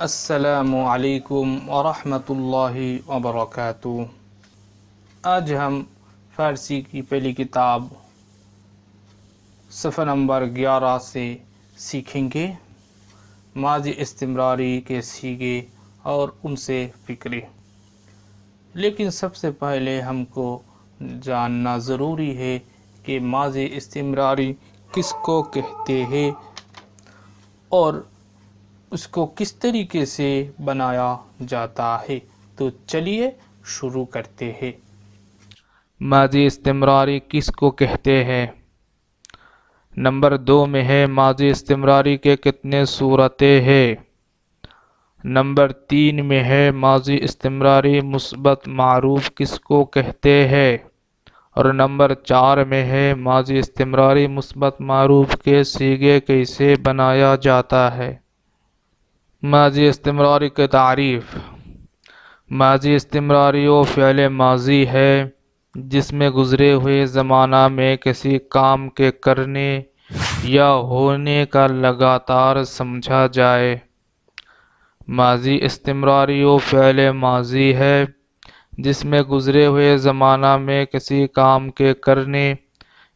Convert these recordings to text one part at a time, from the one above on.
السلام علیکم ورحمۃ اللہ وبرکاتہ۔ آج ہم فارسی کی پہلی کتاب صفحہ نمبر 11 سے سیکھیں گے ماضی استمراری کے صیغے اور ان سے فکرے۔ لیکن سب سے پہلے ہم کو جاننا ضروری ہے کہ ماضی استمراری کس کو کہتے ہیں اور اس کو کس طریقے سے بنایا جاتا ہے۔ تو چلیے شروع کرتے ہیں۔ ماضی استمراری کس کو کہتے ہیں؟ نمبر 2 میں ہے ماضی استمراری کے کتنے صورتیں ہیں؟ نمبر 3 میں ہے ماضی استمراری مثبت معروف کس کو کہتے ہیں؟ اور نمبر 4 میں ہے ماضی استمراری مثبت معروف کے صیغے کیسے بنایا جاتا ہے؟ ماضی استمراری کی تعریف۔ ماضی استمراری وہ فعل ماضی ہے جس میں گزرے ہوئے زمانہ میں کسی کام کے کرنے یا ہونے کا لگاتار سمجھا جائے۔ ماضی استمراری وہ فعل ماضی ہے جس میں گزرے ہوئے زمانہ میں کسی کام کے کرنے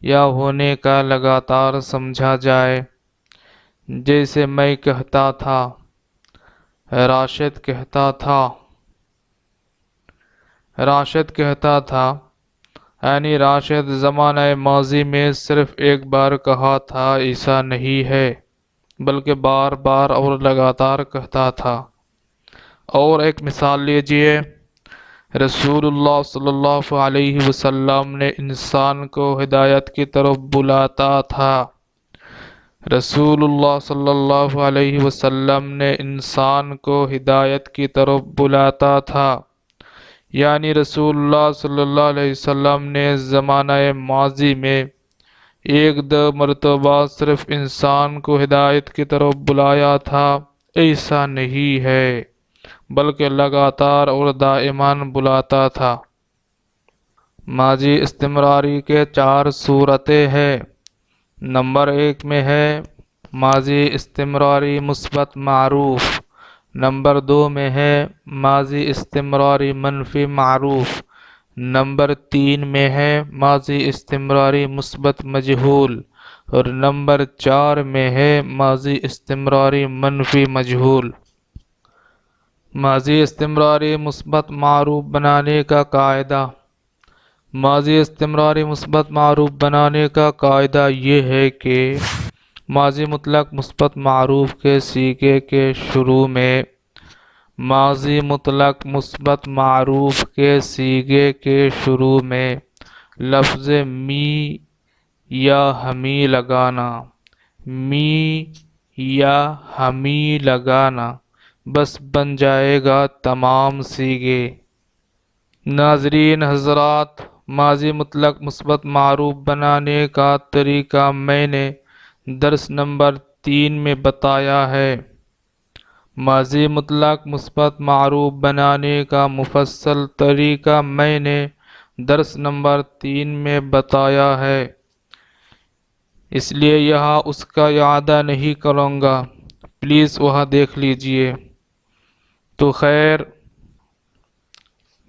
یا ہونے کا لگاتار سمجھا جائے۔ جیسے میں کہتا تھا، راشد کہتا تھا۔ راشد کہتا تھا یعنی راشد زمانہ ماضی میں صرف ایک بار کہا تھا، ایسا نہیں ہے بلکہ بار بار اور لگاتار کہتا تھا۔ اور ایک مثال لیجئے، رسول اللہ صلی اللہ علیہ وسلم نے انسان کو ہدایت کی طرف بلاتا تھا۔ رسول اللہ صلی اللہ علیہ وسلم نے انسان کو ہدایت کی طرف بلاتا تھا، یعنی رسول اللہ صلی اللہ علیہ وسلم نے زمانہ ماضی میں ایک دو مرتبہ صرف انسان کو ہدایت کی طرف بلایا تھا، ایسا نہیں ہے بلکہ لگاتار اور دائمان بلاتا تھا۔ ماضی استمراری کے 4 صورتیں ہیں۔ نمبر 1 میں ہے ماضی استمراری مثبت معروف۔ نمبر 2 میں ہے ماضی استمراری منفی معروف۔ نمبر 3 میں ہے ماضی استمراری مثبت مجہول، اور نمبر 4 میں ہے ماضی استمراری منفی مجہول۔ ماضی استمراری مثبت معروف بنانے کا قاعدہ۔ ماضی استمراری مثبت معروف بنانے کا قاعدہ یہ ہے کہ ماضی مطلق مثبت معروف کے صیغے کے شروع میں ماضی مطلق مثبت معروف کے صیغے کے شروع میں لفظ می یا ہمی لگانا۔ می یا ہمی لگانا بس بن جائے گا تمام صیغے۔ ناظرین حضرات، ماضی مطلق مثبت معروف بنانے کا طریقہ میں نے درس نمبر 3 میں بتایا ہے۔ ماضی مطلق مثبت معروف بنانے کا مفصل طریقہ میں نے درس نمبر 3 میں بتایا ہے، اس لیے یہاں اس کا اعادہ نہیں کروں گا، پلیز وہاں دیکھ لیجئے۔ تو خیر،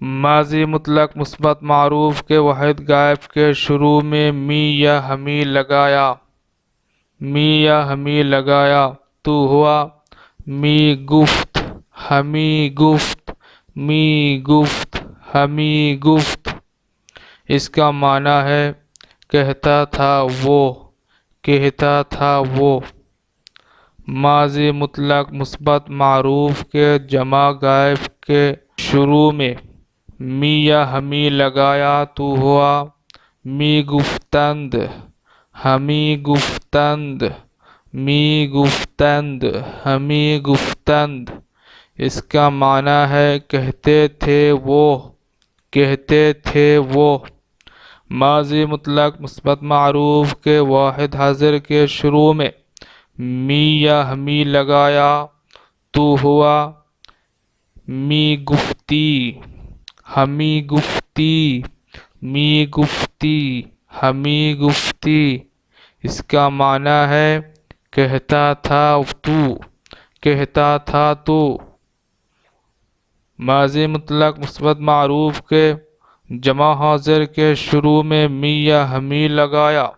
ماضی مطلق مثبت معروف کے واحد غائب کے شروع میں می یا ہمی لگایا۔ می یا ہمی لگایا تو ہوا می گفت، ہمی گفت، می گفت، ہمی گفت۔ اس کا معنی ہے کہتا تھا وہ، کہتا تھا وہ۔ ماضی مطلق مثبت معروف کے جمع غائب کے شروع میں می یا ہمی لگایا تو ہوا می گفتند، ہمی گفتند، می گفتند، ہمی گفتند۔ اس کا معنی ہے کہتے تھے وہ، کہتے تھے وہ۔ ماضی مطلق مثبت معروف کے واحد حاضر کے شروع میں می یا ہمی لگایا تو ہوا می گفتی، ہمی گفتی، می گفتی، ہمی گفتی۔ اس کا معنی ہے کہتا تھا تو، کہتا تھا تو۔ ماضی مطلق مثبت معروف کے جمع حاضر کے شروع میں می یا ہمی لگایا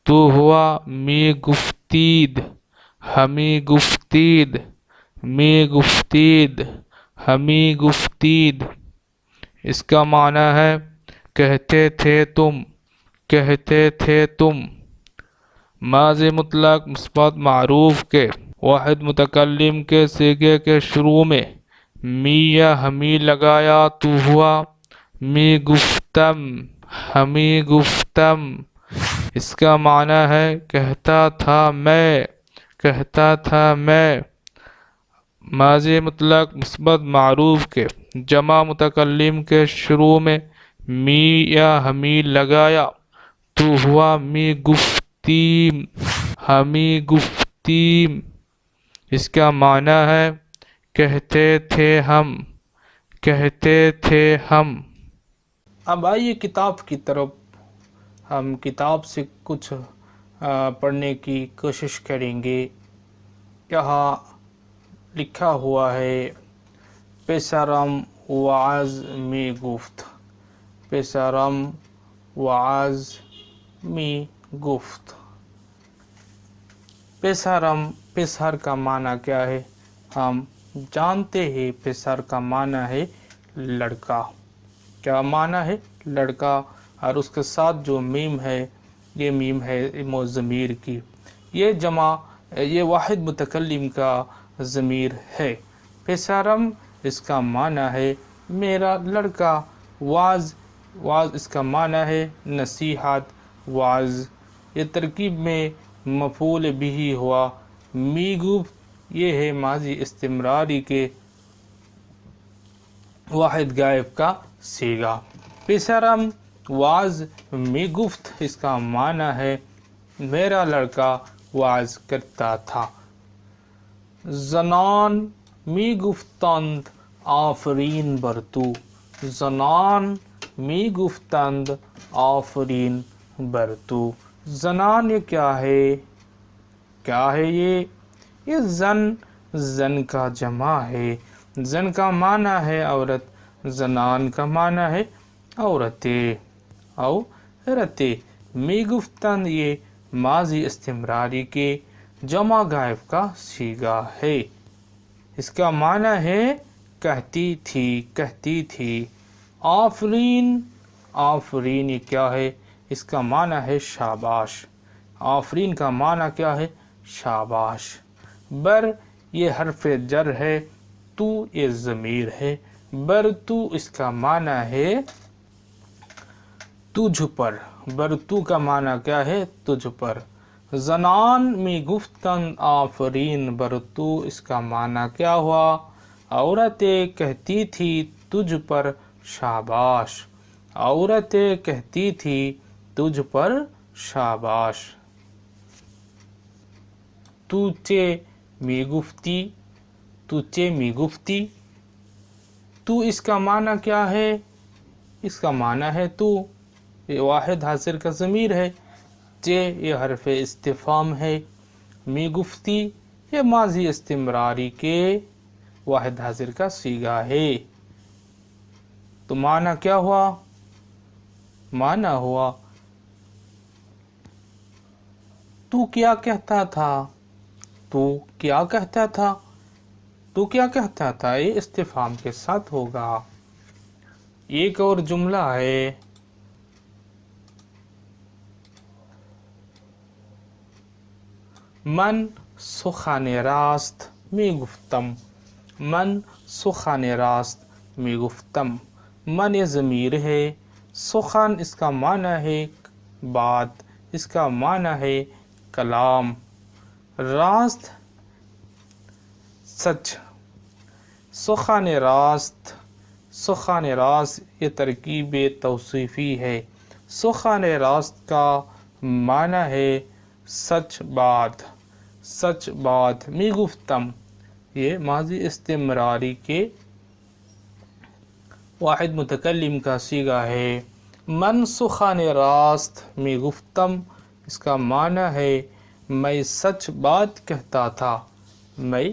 تو ہوا می گفتید، ہمی گفتید، می گفتید، ہمی گفتید۔ اس کا معنی ہے کہتے تھے تم، کہتے تھے تم۔ ماضی مطلق مثبت معروف کے واحد متکلم کے صیغے کے شروع میں می یا ہمی لگایا تو ہوا می گفتم، ہمی گفتم۔ اس کا معنی ہے کہتا تھا میں، کہتا تھا میں۔ ماضی مطلق مثبت معروف کے جمع متکلم کے شروع میں می یا ہمی لگایا تو ہوا می گفتیم، ہمی گفتیم۔ اس کا معنی ہے کہتے تھے ہم، کہتے تھے ہم۔ اب آئیے کتاب کی طرف، ہم کتاب سے کچھ پڑھنے کی کوشش کریں گے۔ یہاں لکھا ہوا ہے پسرم وعظ می گفت، پسرم وعظ می گفت۔ پسرم، پسر کا معنی کیا ہے؟ ہم جانتے ہیں پسر کا معنی ہے لڑکا۔ کیا معنی ہے؟ لڑکا۔ اور اس کے ساتھ جو میم ہے، یہ میم ہے ضمیر کی، یہ جمع، یہ واحد متکلم کا ضمیر ہے۔ پسرم اس کا معنی ہے میرا لڑکا۔ واعظ، واعظ اس کا معنی ہے نصیحت، واعظ۔ یہ ترکیب میں مفعول بھی ہوا۔ می گفت یہ ہے ماضی استمراری کے واحد غائب کا صیغہ۔ پسرم واعظ می گفت اس کا معنی ہے میرا لڑکا واعظ کرتا تھا۔ زنان می گفتند آفرین بر تو، زنان می گفتند آفرین بر تو۔ زنان یہ کیا ہے؟ کیا ہے یہ زن، زن کا جمع ہے۔ زن کا معنی ہے عورت، زنان کا معنی ہے عورتیں، عورتیں۔ می گفتند یہ ماضی استمراری کے جمع غائب کا صیغہ ہے۔ اس کا معنی ہے کہتی تھی، کہتی تھی۔ آفرین، آفرین یہ کیا ہے؟ اس کا معنی ہے شاباش۔ آفرین کا معنی کیا ہے؟ شاباش۔ بر یہ حرف جر ہے، تو یہ ضمیر ہے۔ بر تو اس کا معنی ہے تجھ پر۔ بر تو کا معنی کیا ہے؟ تجھ پر۔ زنان می گفتند آفرین بر تو، اس کا معنی کیا ہوا؟ عورتیں کہتی تھی تجھ پر شاباش، عورتیں کہتی تھی تجھ پر شاباش۔ تو چے می گفتی، تو چے می گفتی۔ تو اس کا معنی کیا ہے؟ اس کا معنی ہے تو، یہ واحد حاضر کا ضمیر ہے۔ چے یہ حرف استفہام ہے۔ می گفتی یہ ماضی استمراری کے واحد حاضر کا صیغہ ہے۔ تو معنی کیا ہوا؟ معنی ہوا تو کیا کہتا تھا، تو کیا کہتا تھا، تو کیا کہتا تھا، یہ استفہام کے ساتھ ہوگا۔ ایک اور جملہ ہے، من سخن راست می گفتم، من سخن راست می گفتم۔ من یہ ضمیر ہے، سخن اس کا معنی ہے بات، اس کا معنی ہے کلام، راست سچ۔ سخن راست، سخن راست یہ ترکیب توصیفی ہے۔ سخن راست کا معنی ہے سچ بات، سچ بات۔ می گفتم یہ ماضی استمراری کے واحد متکلم کا صیغہ ہے۔ من سخن راست می گفتم اس کا معنی ہے میں سچ بات کہتا تھا، میں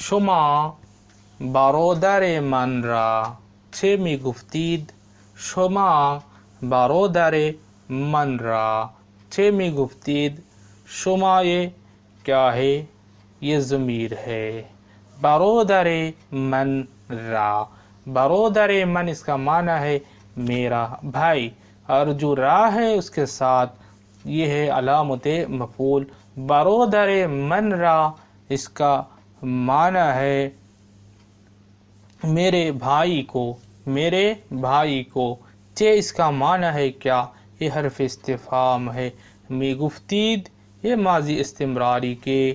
شما برادر من را چه می گفتید؟ شما برادر من را چه می گفتید؟ شما یہ کیا ہے؟ یہ ضمیر ہے۔ برادر من را، برادر من اس کا معنی ہے میرا بھائی، اور جو را ہے اس کے ساتھ یہ ہے علامت مفعول۔ برادر من را اس کا معنی ہے میرے بھائی کو، میرے بھائی کو۔ چے اس کا معنی ہے کیا؟ یہ حرف استفہام ہے۔ می گفتید یہ ماضی استمراری کے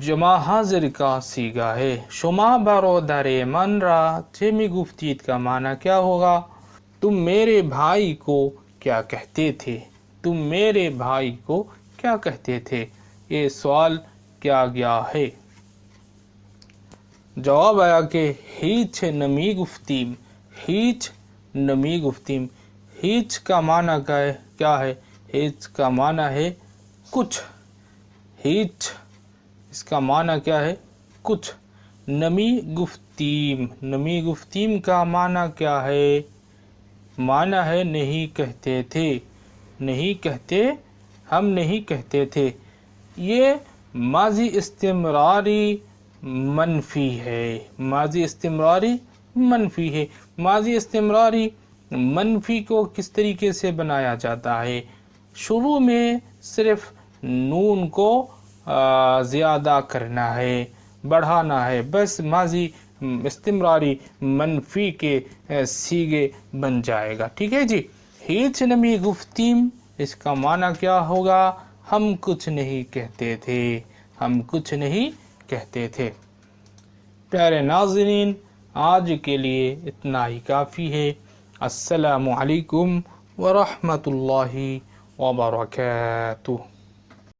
جمع حاضر کا صیغہ ہے۔ شما برادر من را چے می گفتید کا معنی کیا ہوگا؟ تم میرے بھائی کو کیا کہتے تھے؟ تم میرے بھائی کو کیا کہتے تھے؟ یہ سوال کیا گیا ہے۔ جواب آیا کہ ہیچ نمی گفتیم، ہیچ نمی گفتیم۔ ہیچ کا معنی کیا ہے؟ ہیچ کا معنی ہے کچھ، ہیچ اس کا معنی کیا ہے؟ کچھ۔ نمی گفتیم، نمی گفتیم کا معنی کیا ہے؟ معنی ہے نہیں کہتے تھے، نہیں کہتے، ہم نہیں کہتے تھے۔ یہ ماضی استمراری منفی ہے، ماضی استمراری منفی ہے۔ ماضی استمراری منفی کو کس طریقے سے بنایا جاتا ہے؟ شروع میں صرف نون کو زیادہ کرنا ہے، بڑھانا ہے، بس ماضی استمراری منفی کے صیغے بن جائے گا۔ ٹھیک ہے جی۔ ہیچ نمی گفتیم اس کا معنی کیا ہوگا؟ ہم کچھ نہیں کہتے تھے، ہم کچھ نہیں کہتے تھے۔ پیارے ناظرین، آج کے لیے اتنا ہی کافی ہے۔ السلام علیکم ورحمۃ اللہ وبرکاتہ۔